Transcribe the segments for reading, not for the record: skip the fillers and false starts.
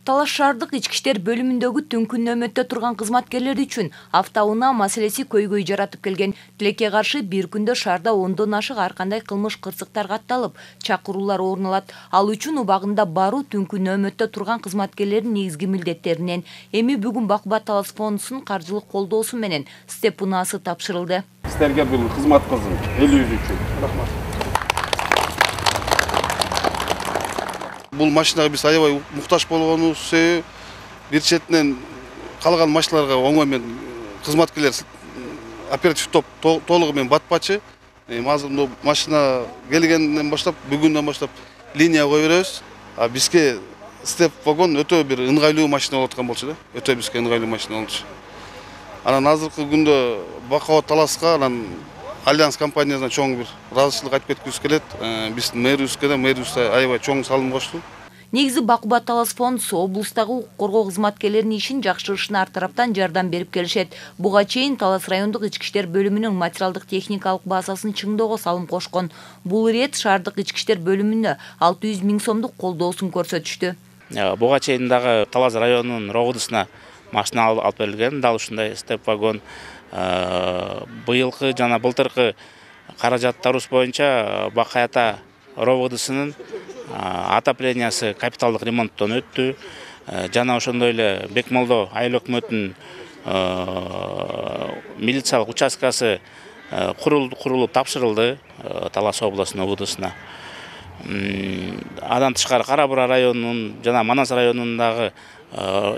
Талаш шаардык ички иштер бөлүмүндөгү түнкү нөөмөттө турган кызматкерлер үчүн автоунаа маселеси көйгөй жаратып келген. Тилекке каршы бир күндө шаарда 10дон ашык ар кандай кылмыш кырсыктар катталып, чакыруулар орун алат. Ал үчүн убагында баруу түнкү нөөмөттө турган кызматкерлердин негизги милдеттеринен. Эми бүгүн Бакубат Талас фондусунун каржылык колдоосу менен степ унаасы тапшырылды. Сиздерге бул кызмат кылсын, элибиз үчүн. Рахмат. Бұл машинаға біз аябай мұқтаж болгонубуз себеби бир четинен калган машиналарга оңоймен кызматкерлер оператив топ толугу менен батпачы. Азыр мына машина келгенден баштап, бүгүндөн баштап линия кое беребиз. А бизге степ вагон өтө бир ыңгайлуу машина болуп аткан болчу да. Өтө бизге ыңгайлуу машина болчу. Анан азыркы күндө Бакубат Таласка анан Альянс компаниясынан чоң бир ыраазычылык айтып кеткибиз келет. Биздин мэрибизге да аябай чоң салым кошту. Негизи Бакубат Талас фондусу облустагы укук коргоо кызматкерлеринин ишин жакшырышына ар тараптан жардам берип келишет. Буга чейин Талас райондук ички иштер бөлүмүнүн материалдык техникалык базасын чыңдоого салым кошкон. Бул ирет шаардык ички иштер бөлүмүнө 600 000 сомдук колдоосун көрсөтүштү. Буга чейин дагы Талас районунун РОВДсуна машина алып берилген, дал ушундай степ вагон. Быйылкы жана былтыркы каражаттарыбыз боюнча Бакаята РОВДсынын отоплениясы капиталдык ремонттон өттү. Жана ошондой эле Бекмолдо айыл өкмөтүнүн милициялык участкасы курулуп тапшырылды Талас областынын УВДсына. Андан тышкары Кара Бура районунун жана Манас районундагы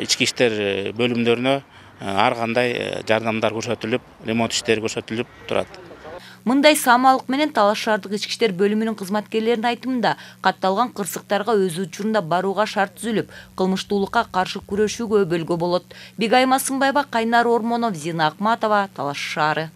ички иштер бөлүмдөрүнө ар кандай жардамдар көрсөтүлүп, ремонт иштери көрсөтүлүп турат. Мындай самалык менен Талаш шаардык ички иштер бөлүмүнүн кызматкерлеринин айтымында катталган кырсыктарга өз учурунда барууга шарт түзүлүп, кылмыштуулукка каршы күрөшүүгө өбөлгө болот. Бигайма Сымбаева, Кайнар Ормонов, Зина Акматова, Талаш шаары.